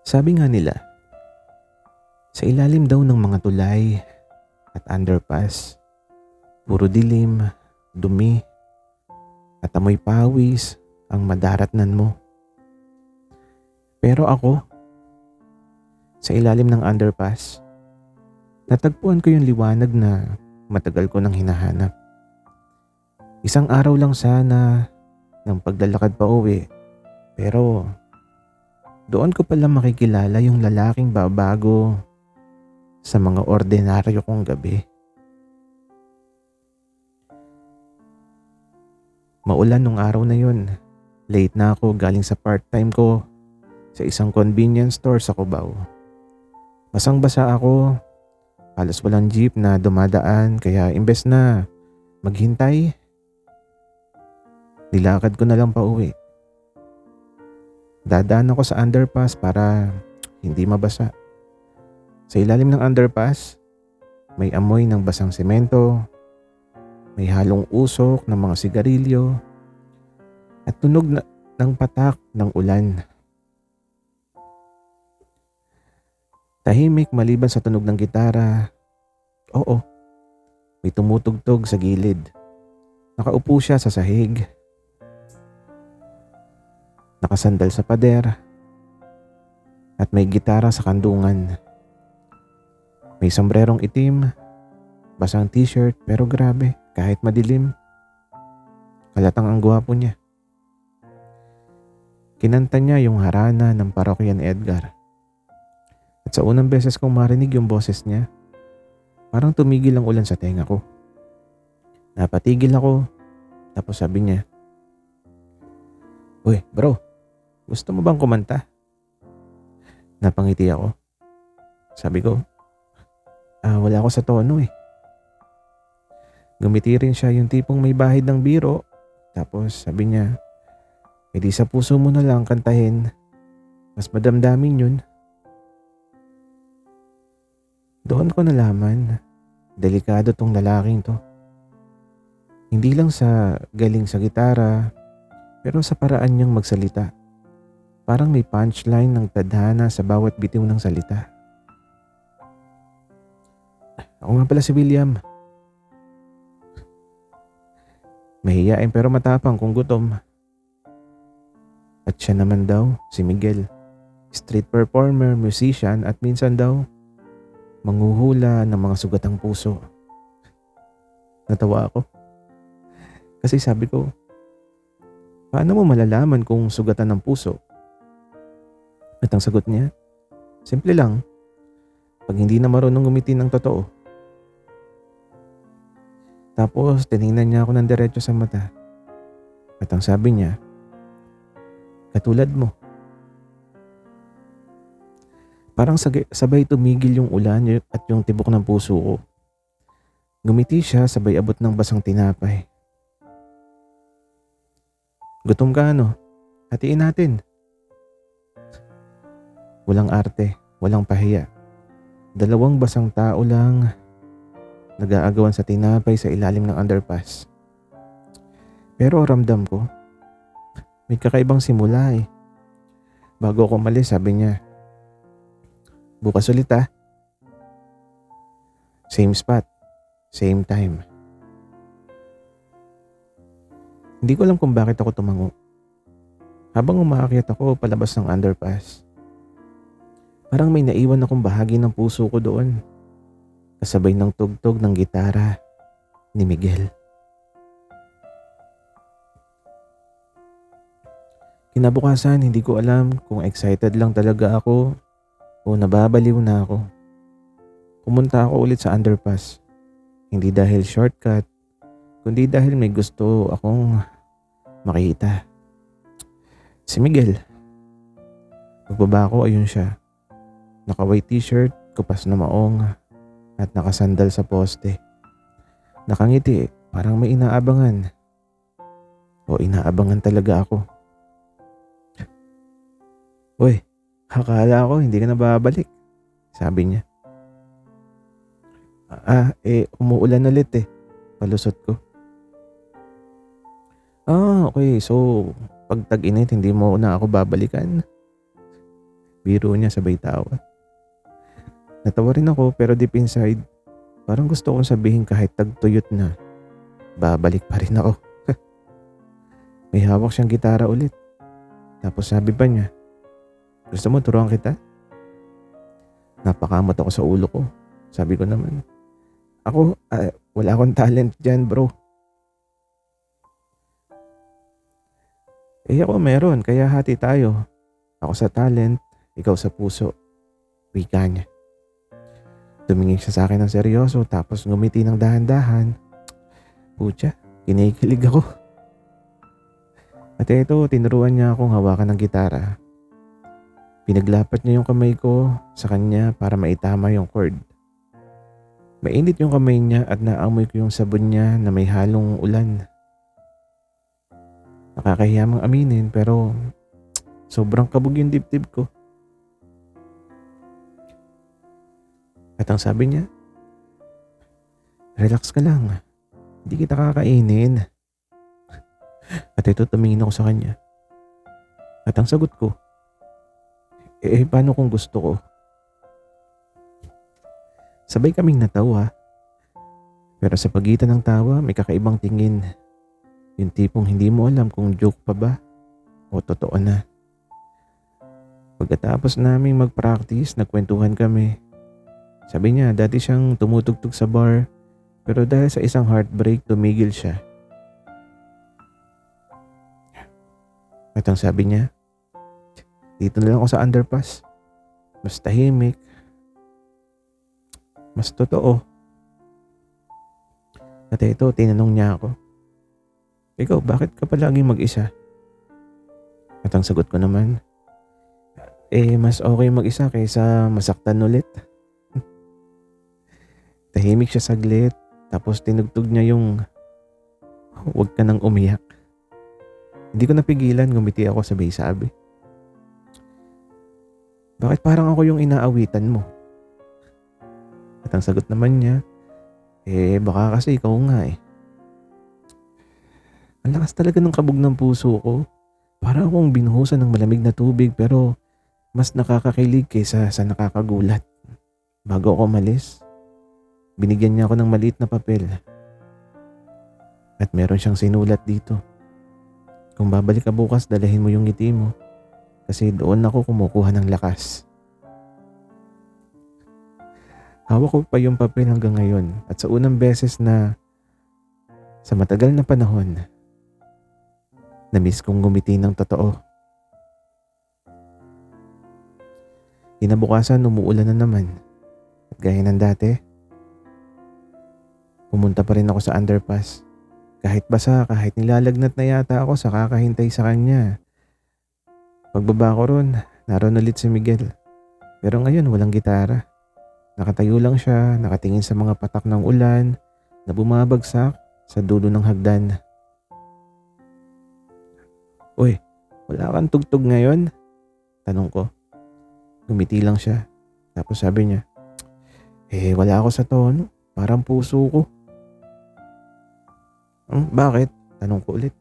Sabi nga nila, sa ilalim daw ng mga tulay at underpass, puro dilim, dumi, at amoy pawis ang madaratnan mo. Pero ako, sa ilalim ng underpass, natagpuan ko yung liwanag na matagal ko nang hinahanap. Isang araw lang sana ng paglalakad pa uwi, pero doon ko pala makikilala yung lalaking babago sa mga ordinaryo kong gabi. Maulan nung araw na yun. Late na ako galing sa part-time ko sa isang convenience store sa Cubao. Basang-basa ako. Halos walang jeep na dumadaan kaya imbes na maghintay, nilakad ko na lang pa uwi. Dadaan ako sa underpass para hindi mabasa. Sa ilalim ng underpass, may amoy ng basang semento, may halong usok ng mga sigarilyo, at tunog ng patak ng ulan. Tahimik maliban sa tunog ng gitara. Oo, may tumutugtog sa gilid. Nakaupo siya sa sahig. Nakasandal sa pader. At may gitara sa kandungan. May sombrerong itim, basang t-shirt pero grabe, kahit madilim, halatang ang gwapo niya. Kinanta niya yung harana ng parokya ni Edgar. At sa unang beses kong marinig yung boses niya, parang tumigil ang ulan sa tenga ko. Napatigil ako, tapos sabi niya, "Uy, bro, gusto mo bang kumanta?" Napangiti ako. Sabi ko, wala ako sa tono eh." Gumiti rin siya, yung tipong may bahid ng biro. Tapos sabi niya, "Edi sa puso mo na lang kantahin. Mas madamdamin yun." Doon ko nalaman, delikado tong lalaking to. Hindi lang sa galing sa gitara, pero sa paraan niyang magsalita. Parang may punchline ng tadhana sa bawat bitiw ng salita. Ako nga pala si William. Mahiyain pero matapang kung gutom. At siya naman daw, si Miguel. Street performer, musician at minsan daw, manghuhula ng mga sugatang puso. Natawa ako. Kasi sabi ko, paano mo malalaman kung sugatan ng puso? At ang sagot niya, simple lang. Pag hindi na marunong gumiti ng totoo. Tapos tiningnan niya ako ng diretso sa mata. At ang sabi niya, katulad mo. Parang sabay tumigil yung ulan at yung tibok ng puso ko. Gumiti siya sabay abot ng basang tinapay. Gutom ka ano? Hatiin natin. Walang arte, walang pahiya. Dalawang basang tao lang nag-aagawan sa tinapay sa ilalim ng underpass. Pero ramdam ko, may kakaibang simula eh. Bago ako umalis, sabi niya, bukas ulit ah. Same spot, same time. Hindi ko alam kung bakit ako tumango. Habang umaakyat ako palabas ng underpass, parang may naiwan akong bahagi ng puso ko doon. Kasabay ng tugtog ng gitara ni Miguel. Kinabukasan, hindi ko alam kung excited lang talaga ako o nababaliw na ako. Pumunta ako ulit sa underpass. Hindi dahil shortcut, kundi dahil may gusto akong makita. Si Miguel. Pagbaba ko, ayun siya. Naka-white t-shirt, kupas na maong at nakasandal sa poste. Nakangiti, parang may inaabangan. O inaabangan talaga ako. "Uy, akala ko hindi ka na babalik," sabi niya. Umuulan ulit eh. Palusot ko. Okay. So, pag tag-init, hindi mo na ako babalikan? Biro niya sabay tawa. Natawa rin ako pero deep inside, parang gusto kong sabihin kahit tagtuyot na, babalik pa rin ako. May hawak siyang gitara ulit. Tapos sabi pa niya, gusto mo turuan kita? Napakamot ako sa ulo ko. Sabi ko naman, wala akong talent dyan bro. Ako meron, kaya hati tayo. Ako sa talent, ikaw sa puso. Wika niya. Tumingin siya sa akin ng seryoso tapos ngumiti ng dahan-dahan. Pucha, kinikilig ako. At ito, tinuruan niya akong hawakan ng gitara. Pinaglapat niya yung kamay ko sa kanya para maitama yung chord. Mainit yung kamay niya at naamoy ko yung sabon niya na may halong ulan. Nakakahiya mang aminin pero sobrang kabog yung dibdib ko. At ang sabi niya, relax ka lang, hindi kita kakainin. At ito tumingin ako sa kanya. At ang sagot ko, paano kung gusto ko? Sabay kaming natawa. Pero sa pagitan ng tawa, may kakaibang tingin. Yung tipong hindi mo alam kung joke pa ba o totoo na. Pagkatapos naming mag-practice, nagkwentuhan kami. Sabi niya, dati siyang tumutugtog sa bar, pero dahil sa isang heartbreak, tumigil siya. At ang sabi niya, dito na lang ako sa underpass. Mas tahimik. Mas totoo. At ito, tinanong niya ako, ikaw, bakit ka palaging mag-isa? At ang sagot ko naman, mas okay mag-isa kaysa masaktan ulit. Tahimik siya saglit, tapos tinugtog niya yung huwag ka nang umiyak. Hindi ko napigilan, ngumiti ako sabay sabi. Bakit parang ako yung inaawitan mo? At ang sagot naman niya, baka kasi ikaw nga eh. Ang lakas talaga ng kabog ng puso ko. Para akong binuhusan ng malamig na tubig pero mas nakakakilig kaysa sa nakakagulat. Bago ako umalis, binigyan niya ako ng maliit na papel. At meron siyang sinulat dito. Kung babalik ka bukas, dalahin mo yung ngiti mo. Kasi doon ako kumukuha ng lakas. Hawak ko pa yung papel hanggang ngayon. At sa unang beses na sa matagal na panahon, na-miss kong ngumiti ng totoo. Kinabukasan, umuulan na naman. At gaya ng dati, pumunta pa rin ako sa underpass. Kahit basa, kahit nilalagnat na yata ako sa kakahintay sa kanya. Pagbaba ko ron, naroon ulit si Miguel. Pero ngayon walang gitara. Nakatayo lang siya, nakatingin sa mga patak ng ulan na bumabagsak sa dulo ng hagdan. Uy, wala kang tugtog ngayon? Tanong ko. Gumiti lang siya. Tapos sabi niya, wala ako sa tono. Parang puso ko. Bakit? Tanong ko ulit.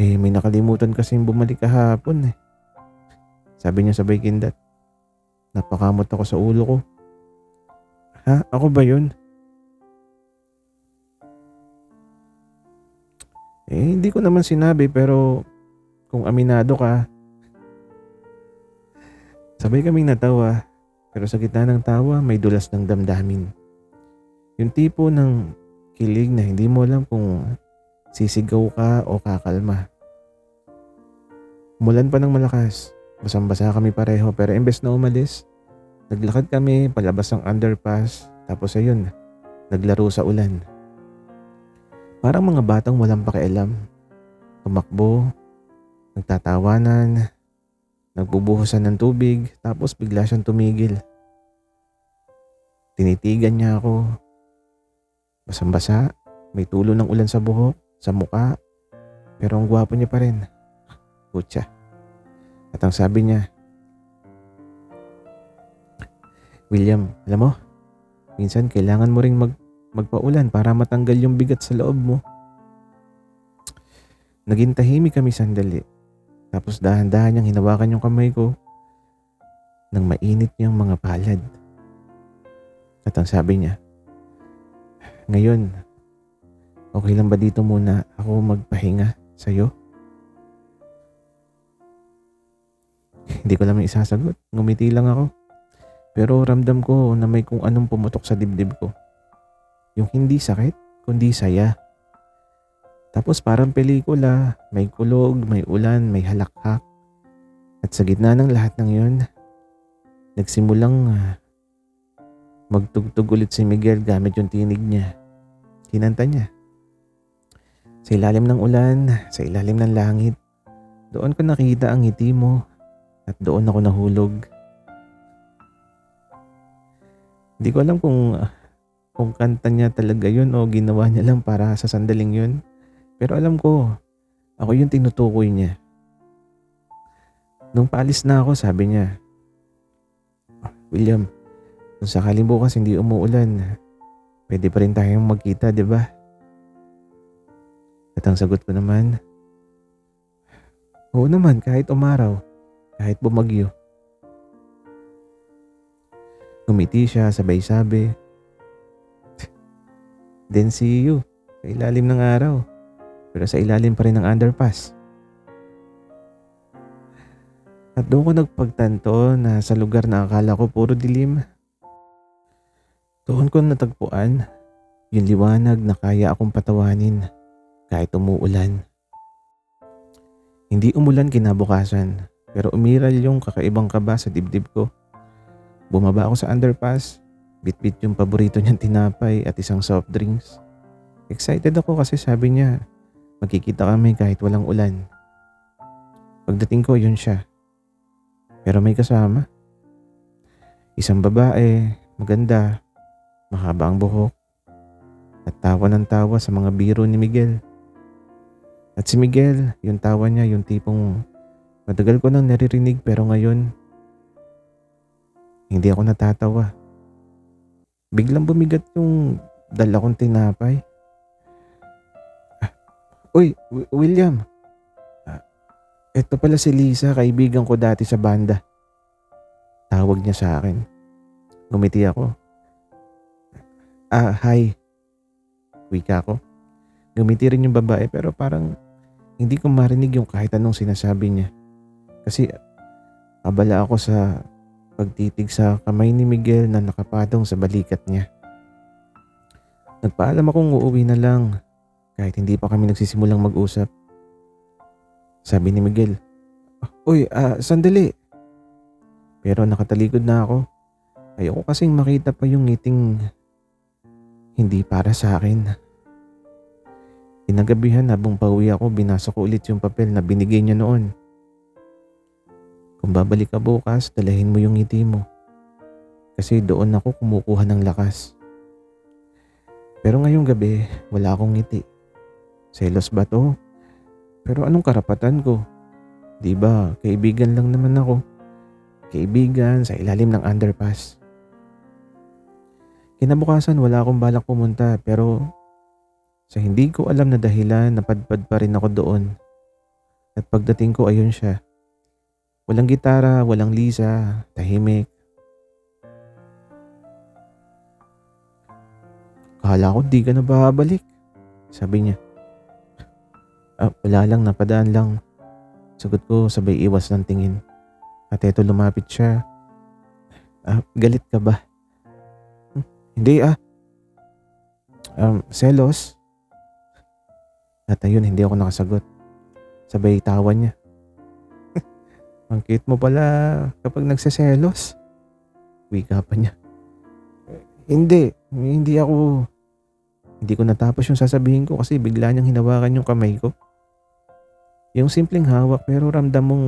May nakalimutan kasing bumalik kahapon eh. Sabi niya sabay kindat. Napakamot ako sa ulo ko. Ha? Ako ba yun? Hindi ko naman sinabi pero kung aminado ka. Sabay kaming natawa pero sa gitna ng tawa may dulas ng damdamin. Yung tipo ng kilig na hindi mo alam kung sisigaw ka o kakalma. Umulan pa ng malakas. Basang-basa kami pareho pero imbes na umalis, naglakad kami palabas ng underpass tapos ayun, naglaro sa ulan. Parang mga batang walang pakialam. Tumakbo, nagtatawanan, nagbubuhusan ng tubig, tapos bigla siyang tumigil. Tinitigan niya ako. Basang-basa, may tulo ng ulan sa buhok, sa muka, pero ang gwapo niya pa rin. Putya. At ang sabi niya, William, alam mo, minsan kailangan mo ring magpaulan para matanggal yung bigat sa loob mo. Naging tahimik kami sandali. Tapos dahan-dahan niyang hinawakan yung kamay ko ng mainit niyang mga palad. At ang sabi niya, "Ngayon, okay lang ba dito muna ako magpahinga sa'yo?" Hindi ko naman isasagot. Ngumiti lang ako. Pero ramdam ko na may kung anong pumutok sa dibdib ko. Yung hindi sakit, kundi saya. Tapos parang pelikula, may kulog, may ulan, may halakhak. At sa gitna ng lahat ng yun, nagsimulang magtugtog ulit si Miguel gamit yung tinig niya. Kinanta niya. Sa ilalim ng ulan, sa ilalim ng langit, doon ko nakita ang ngiti mo at doon ako nahulog. Hindi ko alam kung kanta niya talaga yun o ginawa niya lang para sa sandaling yun. Pero alam ko, ako yung tinutukoy niya. Nung paalis na ako, sabi niya, "William, kung sakaling bukas hindi umuulan, pwede pa rin tayong magkita, di ba?" At ang sagot ko naman, "Oo naman, kahit umaraw, kahit bumagyo." Ngumiti siya, sabay sabi, "Then see you sa ilalim ng araw, pero sa ilalim pa rin ng underpass." At doon ko nagpagtanto na sa lugar na akala ko puro dilim, doon ko natagpuan yung liwanag na kaya akong patawanin kahit umuulan. Hindi umulan kinabukasan, pero umiral yung kakaibang kaba sa dibdib ko. Bumaba ako sa underpass, bitbit yung paborito niyang tinapay at isang soft drinks. Excited ako kasi sabi niya, magkikita kami kahit walang ulan. Pagdating ko, yun siya. Pero may kasama. Isang babae, maganda, mahaba ang buhok, at tawa ng tawa sa mga biro ni Miguel. At si Miguel, yung tawa niya, yung tipong matagal ko nang naririnig pero ngayon, hindi ako natatawa. Biglang bumigat yung dala kong tinapay. "Uy, William, eto pala si Lisa, kaibigan ko dati sa banda." Tawag niya sa akin. Ngumiti ako. Hi." Wika ko. Ngumiti rin yung babae pero parang hindi ko marinig yung kahit anong sinasabi niya. Kasi abala ako sa pagtitig sa kamay ni Miguel na nakapatong sa balikat niya. Nagpaalam akong uuwi na lang kahit hindi pa kami nagsisimulang mag-usap. Sabi ni Miguel, "Uy, sandali." Pero nakatalikod na ako. Ayoko kasing makita pa yung ngiting hindi para sa akin. Kinagabihan habang pauwi ako, binasa ko ulit yung papel na binigay niya noon. "Kung babalik ka bukas, dalahin mo yung ngiti mo. Kasi doon ako kumukuha ng lakas." Pero ngayong gabi, wala akong ngiti. Selos ba to? Pero anong karapatan ko? Di ba, kaibigan lang naman ako. Kaibigan sa ilalim ng underpass. Kinabukasan wala akong balak pumunta pero sa hindi ko alam na dahilan napadpad pa rin ako doon. At pagdating ko ayun siya. Walang gitara, walang Lisa, tahimik. "Kala ko di ka na babalik," sabi niya. Wala lang, napadaan lang." Sagot ko sabay iwas ng tingin. At eto lumapit siya. "Galit ka ba?" "Hindi selos." At ayun, hindi ako nakasagot. Sabay tawa niya. "Ang cute mo pala kapag nagseselos." Wika pa niya. Hindi ako. Hindi ko natapos yung sasabihin ko kasi bigla niyang hinawakan yung kamay ko. Yung simpleng hawak pero ramdam mong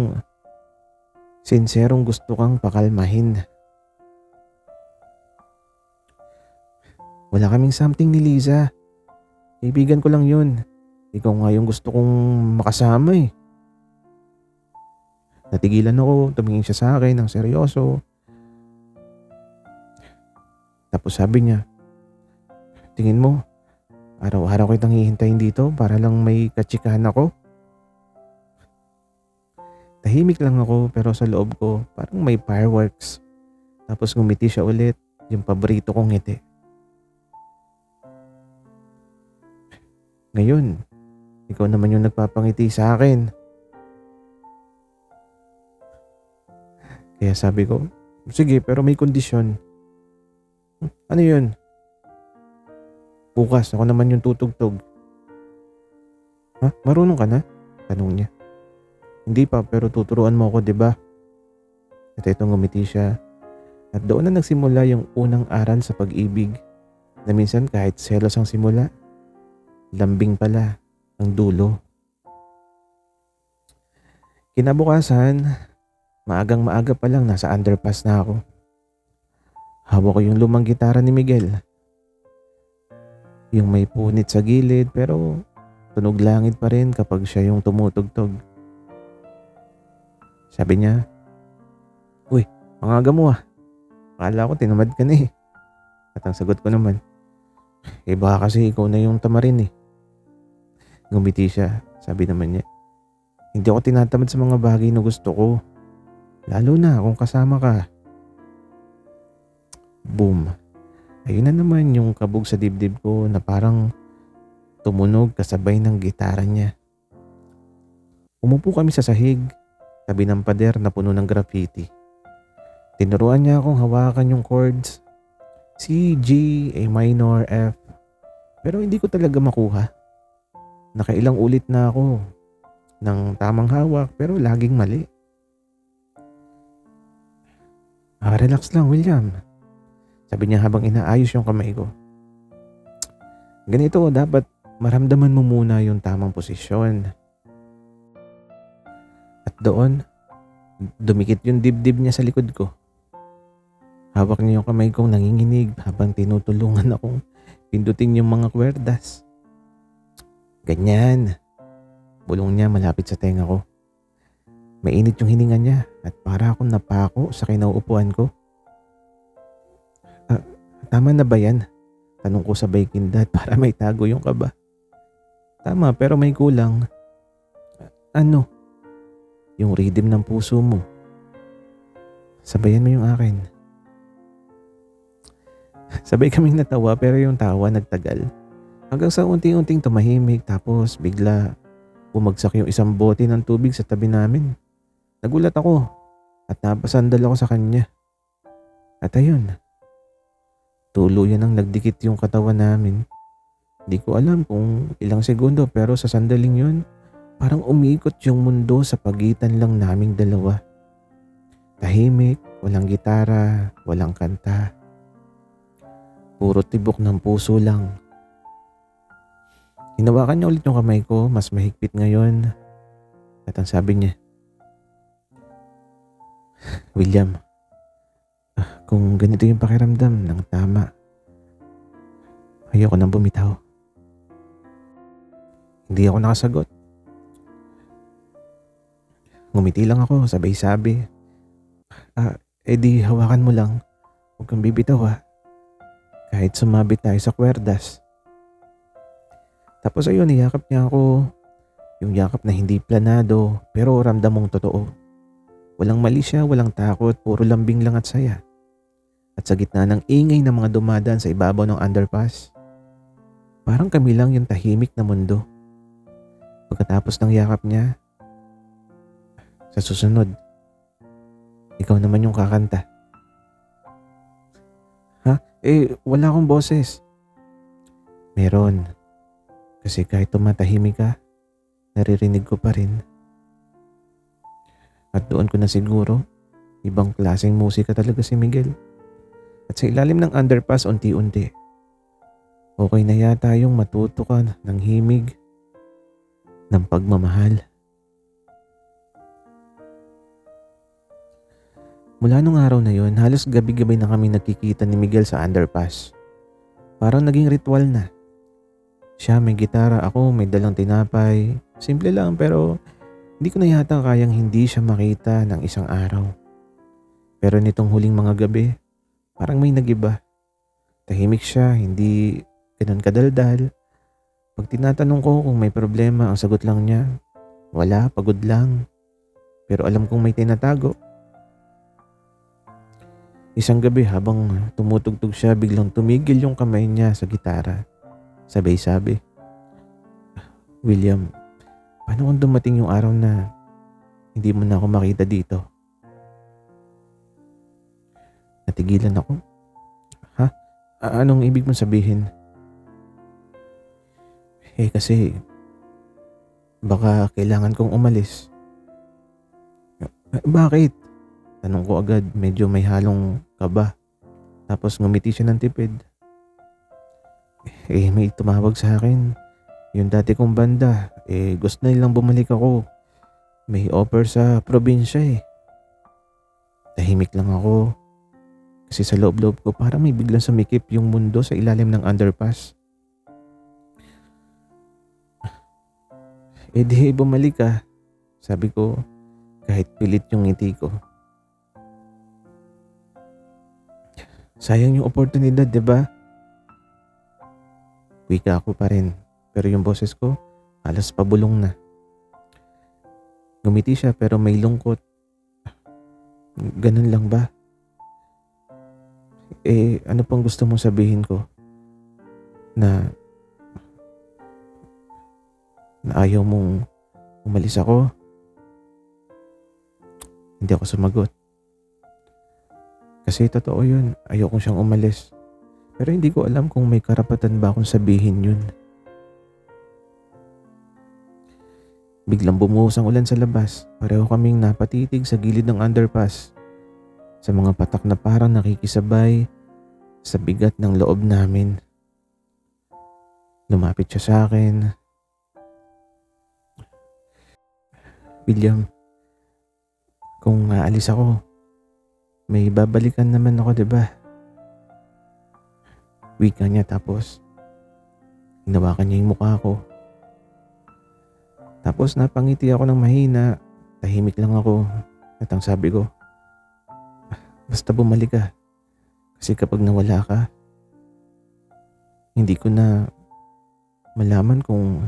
sinserong gusto kang pakalmahin. "Wala kaming something ni Liza. Kaibigan ko lang yun. Ikaw nga yung gusto kong makasama eh." Natigilan ako, tumingin siya sa akin ng seryoso. Tapos sabi niya, "Tingin mo, araw-araw kitang hihintayin dito para lang may katsikahan ako?" Tahimik lang ako pero sa loob ko parang may fireworks. Tapos ngumiti siya ulit, yung paborito kong ngiti. Ngayon, ikaw naman yung nagpapangiti sa akin. Kaya sabi ko, sige pero may kondisyon. Ano yun? Bukas ako naman yung tutugtog. Ha? Marunong ka na? Tanong niya. Hindi pa pero tuturuan mo ako, 'di ba? At ito ngumiti siya. At doon na nagsimula yung unang aral sa pag-ibig na minsan kahit selos ang simula, lambing pala ang dulo. Kinabukasan, maagang maaga pa lang nasa underpass na ako. Hawak ko yung lumang gitara ni Miguel. Yung may punit sa gilid pero tunog langit pa rin kapag siya yung tumutugtog. Sabi niya, "Uy, ang aga mo ah. Akala ko tinamad ka na eh." At ang sagot ko naman, baka kasi ikaw na yung tamarin eh." Ngumiti siya. Sabi naman niya, "Hindi ako tinatamad sa mga bagay na gusto ko. Lalo na kung kasama ka." Boom. Ayun na naman yung kabog sa dibdib ko na parang tumunog kasabay ng gitara niya. Umupo kami sa sahig, tabi ng pader na puno ng graffiti. Tinuruan niya akong hawakan yung chords. C, G, A minor, F. Pero hindi ko talaga makuha. Nakailang ulit na ako ng tamang hawak pero laging mali. Relax lang, William." Sabi niya habang inaayos yung kamay ko. "Ganito, dapat maramdaman mo muna yung tamang posisyon." At doon, dumikit yung dibdib niya sa likod ko. Hawak niya yung kamay kong nanginginig habang tinutulungan akong pindutin yung mga kwerdas. Ganyan. Bulong niya malapit sa tenga ko. Mainit yung hininga niya at para akong napako sa kinauupuan ko. Tama na ba yan? Tanong ko sabay kindat para may tago yung kaba. Tama pero may kulang. Ano? Yung rhythm ng puso mo. Sabayan mo yung akin. Sabay kaming natawa pero yung tawa nagtagal. Hanggang sa unti-unting tumahimik tapos bigla bumagsak yung isang bote ng tubig sa tabi namin. Nagulat ako at napasandal ako sa kanya. At ayun, tuluyan ang nagdikit yung katawan namin. Di ko alam kung ilang segundo pero sa sandaling yun, parang umikot yung mundo sa pagitan lang naming dalawa. Tahimik, walang gitara, walang kanta. Puro tibok ng puso lang. Hinawakan niya ulit yung kamay ko, mas mahigpit ngayon. At ang sabi niya, "William, kung ganito yung pakiramdam ng tama, ayoko nang bumitaw." Hindi ako nakasagot. Ngumiti lang ako, sabay sabi, "Di hawakan mo lang. Huwag kang bibitaw ha. Kahit sumabit tayo sa kwerdas." Tapos ayun, niyakap niya ako. Yung yakap na hindi planado, pero ramdam mong totoo. Walang mali siya, walang takot, puro lambing lang at saya. At sa gitna ng ingay ng mga dumadaan sa ibabaw ng underpass, parang kami lang yung tahimik na mundo. Pagkatapos ng yakap niya, "Sa susunod, ikaw naman yung kakanta." "Ha? Wala akong boses." "Meron. Kasi kahit tumatahimik ka, naririnig ko pa rin." At doon ko na siguro, ibang klaseng musika talaga si Miguel. At sa ilalim ng underpass unti-unti, okay na yata yung matuto ka ng himig ng pagmamahal. Mula nung araw na yon, halos gabi-gabi na kami nagkikita ni Miguel sa underpass. Parang naging ritual na. Siya may gitara, ako may dalang tinapay. Simple lang pero hindi ko na yata kayang hindi siya makita ng isang araw. Pero nitong huling mga gabi, parang may nagiba. Tahimik siya, hindi ganun kadaldal. Pag tinatanong ko kung may problema, ang sagot lang niya, "Wala, pagod lang." pero alam kong may tinatago. Isang gabi habang tumutugtog siya, biglang tumigil yung kamay niya sa gitara. Sabay sabi, "William, paano kung dumating yung araw na hindi mo na ako makita dito?" Natigilan ako. Ha? Anong ibig mong sabihin? Kasi baka kailangan kong umalis. Bakit? Tanong ko agad, medyo may halong kaba. Tapos ngumiti siya ng tipid. May tumawag sa akin. Yung dati kong banda, gusto na nilang bumalik ako. May offer sa probinsya eh. Tahimik lang ako. Kasi sa loob-loob ko parang may biglang sumikip yung mundo sa ilalim ng underpass. Di bumalik ka. Sabi ko kahit pilit yung ngiti ko. Sayang yung oportunidad, di ba? Wika ako pa rin. Pero yung boses ko, halos pabulong na. Ngumiti siya pero may lungkot. Ganun lang ba? Ano pang gusto mong sabihin ko? Na ayaw mong umalis ako? Hindi ako sumagot. Kasi totoo yun, ayokong siyang umalis. Pero hindi ko alam kung may karapatan ba akong sabihin yun. Biglang bumuhos ang ulan sa labas. Pareho kaming napatitig sa gilid ng underpass. Sa mga patak na parang nakikisabay sa bigat ng loob namin. Lumapit siya sa akin. William, kung aalis ako, may babalikan naman ako, diba? Wika niya tapos hinawakan niya yung mukha ko. Tapos napangiti ako ng mahina. Tahimik lang ako. At ang sabi ko, basta bumalik ka. Kasi kapag nawala ka, hindi ko na malaman kung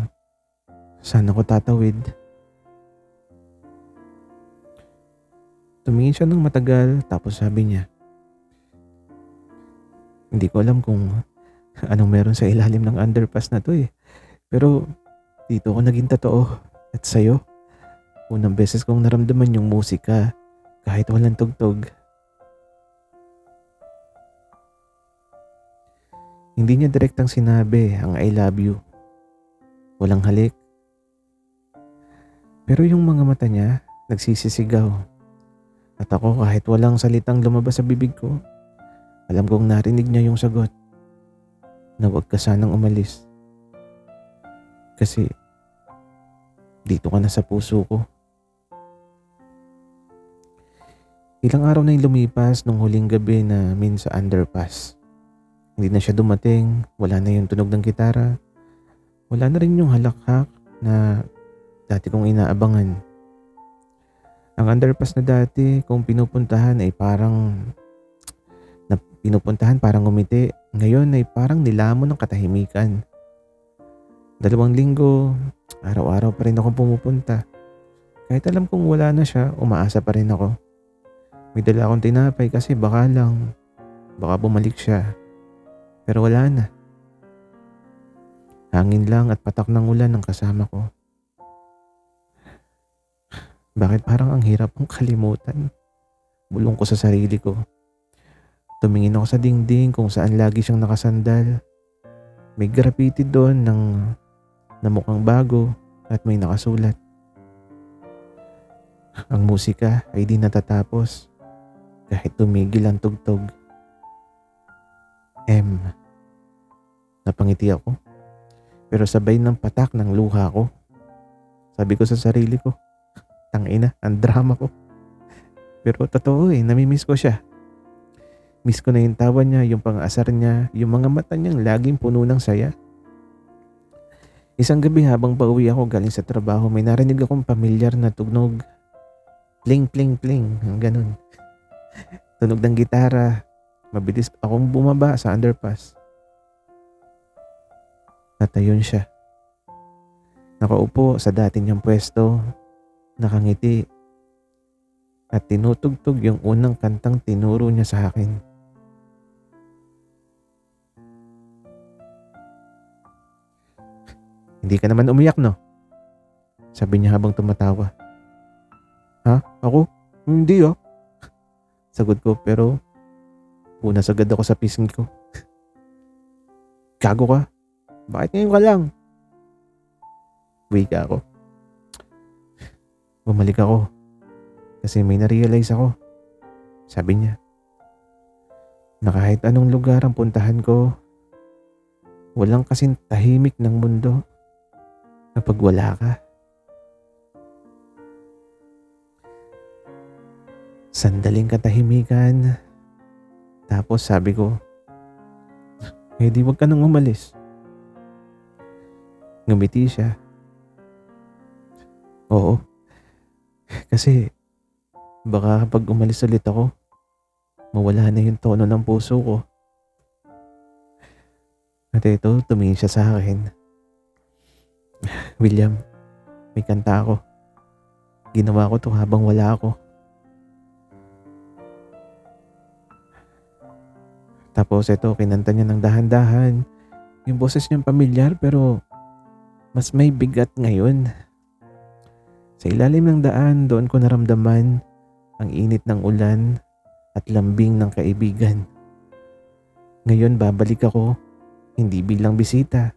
saan ako tatawid. Tumingin siya ng matagal tapos sabi niya, hindi ko alam kung anong meron sa ilalim ng underpass na to eh. Pero dito ako naging totoo. At sa'yo, unang beses kong naramdaman yung musika kahit walang tugtog. Hindi niya direktang sinabi ang I love you. Walang halik. Pero yung mga mata niya nagsisisigaw. At ako kahit walang salitang lumabas sa bibig ko, alam kong narinig niya yung sagot na huwag ka sanang umalis. Kasi dito ka na sa puso ko. Ilang araw na yung lumipas nung huling gabi namin sa underpass. Hindi na siya dumating, wala na yung tunog ng gitara, wala na rin yung halakhak na dati kong inaabangan. Ang underpass na dati kung pinupuntahan ay parang ngumiti. Ngayon ay parang nilamon ng katahimikan. 2 linggo, araw-araw pa rin akong pumupunta. Kahit alam kong wala na siya, umaasa pa rin ako. May dala akong tinapay kasi baka bumalik siya. Pero wala na. Hangin lang at patak ng ulan ang kasama ko. Bakit parang ang hirap kong kalimutan? Bulong ko sa sarili ko. Tumingin ako sa dingding kung saan lagi siyang nakasandal. May graffiti doon na mukhang bago at may nakasulat. Ang musika ay di natatapos kahit tumigil ang tugtog. Napangiti ako pero sabay ng patak ng luha ko. Sabi ko sa sarili ko, tangina, ang drama ko. Pero totoo namimiss ko siya. Miss ko na yung tawa niya, yung pang-asar niya, yung mga mata niyang laging puno ng saya. Isang gabi habang pauwi ako galing sa trabaho, may narinig akong pamilyar na tugnog. Pling, pling, pling. Ganun. Tunog ng gitara. Mabilis akong bumaba sa underpass. At ayun siya. Nakaupo sa dati niyang pwesto. Nakangiti. at tinutugtog yung unang kantang tinuro niya sa akin. "Hindi ka naman umiyak, no?" Sabi niya habang tumatawa. "Ha? Ako? Hindi ah." Sagot ko, pero punas agad ako sa pisngi ko. "Gago ka? Bakit ngayon ka lang?" Wika ako. Bumalik ako kasi may na-realize ako. Sabi niya na kahit anong lugar ang puntahan ko, walang kasing tahimik ng mundo kapag wala ka. Sandaling katahimikan. Tapos sabi ko, di wag ka nang umalis. Ngumiti siya. Oo. Kasi baka kapag umalis ulit ako, mawala na yung tono ng puso ko. At ito, tumingin siya sa akin. "William, may kanta ako. Ginawa ko to habang wala ako." Tapos ito, kinanta niya ng dahan-dahan. Yung boses niyang pamilyar pero mas may bigat ngayon. Sa ilalim ng daan, doon ko naramdaman ang init ng ulan at lambing ng kaibigan. Ngayon babalik ako, hindi bilang bisita,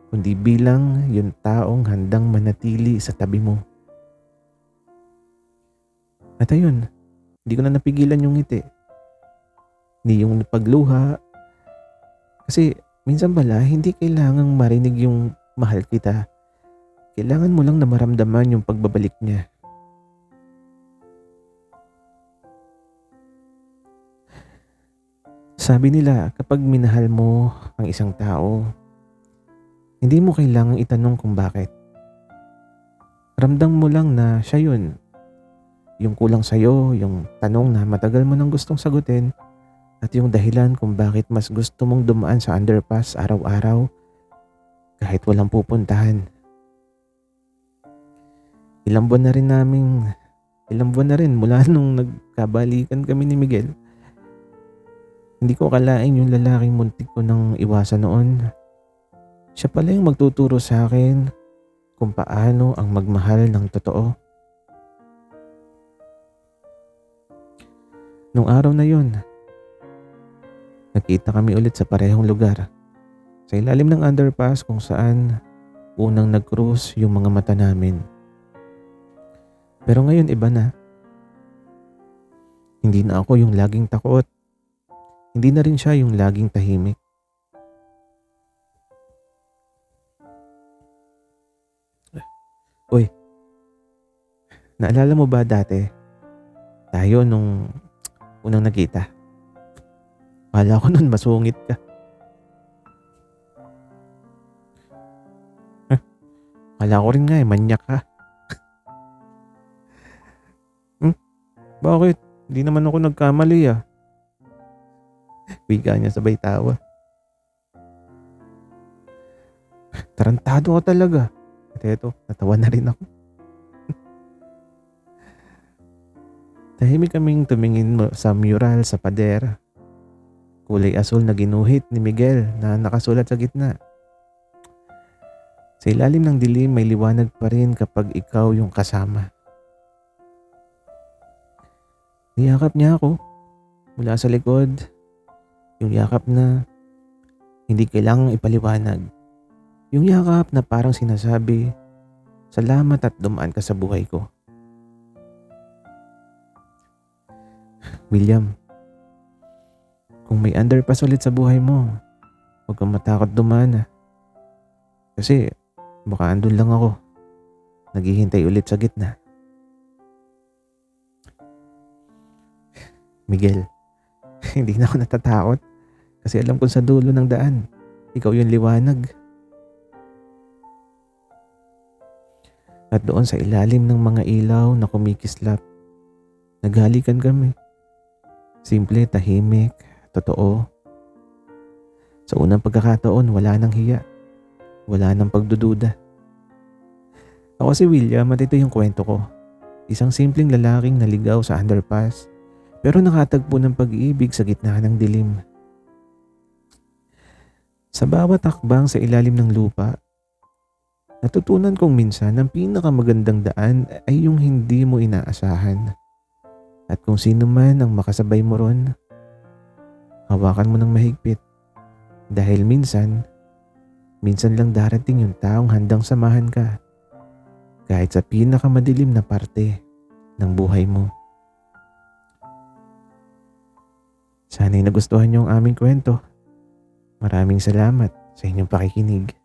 kundi bilang yung taong handang manatili sa tabi mo. At ayun, hindi ko na napigilan yung ngiti. Hindi yung pagluha. Kasi minsan pala, hindi kailangang marinig yung mahal kita. Kailangan mo lang na maramdaman yung pagbabalik niya. Sabi nila, kapag minahal mo ang isang tao, hindi mo kailangang itanong kung bakit. Ramdam mo lang na siya yun. Yung kulang sa'yo, yung tanong na matagal mo nang gustong sagutin, at yung dahilan kung bakit mas gusto mong dumaan sa underpass araw-araw kahit walang pupuntahan. Ilang buwan na rin mula nung nagkabalikan kami ni Miguel. Hindi ko akalain yung lalaking muntik ko nang iwasan noon. Siya pala yung magtuturo sa akin kung paano ang magmahal ng totoo. Nung araw na yun, nagkita kami ulit sa parehong lugar. Sa ilalim ng underpass kung saan unang nag-cruise yung mga mata namin. Pero ngayon iba na. Hindi na ako yung laging takot. Hindi na rin siya yung laging tahimik. Uy, naalala mo ba dati? Tayo nung unang nagkita. Kala ko nun masungit ka. Kala ko rin nga manyak ka. Bakit? Hindi naman ako nagkamali ah. Wika niya sabay tawa. Tarantado ka talaga. At eto, natawa na rin ako. Tahimik kaming tumingin sa mural sa pader. Kulay asul na ginuhit ni Miguel na nakasulat sa gitna. Sa ilalim ng dilim may liwanag pa rin kapag ikaw yung kasama. Niyakap niya ako mula sa likod. Yung yakap na hindi kailangang ipaliwanag. Yung yakap na parang sinasabi, salamat at dumaan ka sa buhay ko. William, kung may underpass ulit sa buhay mo, huwag kang matakot dumaan. Kasi baka andun lang ako, naghihintay ulit sa gitna. Miguel, hindi na ako natatakot kasi alam ko sa dulo ng daan, ikaw yung liwanag. At doon sa ilalim ng mga ilaw na kumikislap, naghalikan kami. Simple, tahimik, totoo. Sa unang pagkakataon, wala nang hiya. Wala nang pagdududa. Ako si William at ito yung kwento ko. Isang simpleng lalaking naligaw sa underpass pero nakatagpo ng pag-ibig sa gitna ng dilim. Sa bawat hakbang sa ilalim ng lupa, natutunan kong minsan ang pinakamagandang daan ay yung hindi mo inaasahan. At kung sino man ang makasabay mo ron, hawakan mo ng mahigpit. Dahil minsan lang darating yung taong handang samahan ka kahit sa pinakamadilim na parte ng buhay mo. Sana'y nagustuhan niyo ang aming kwento. Maraming salamat sa inyong pakikinig.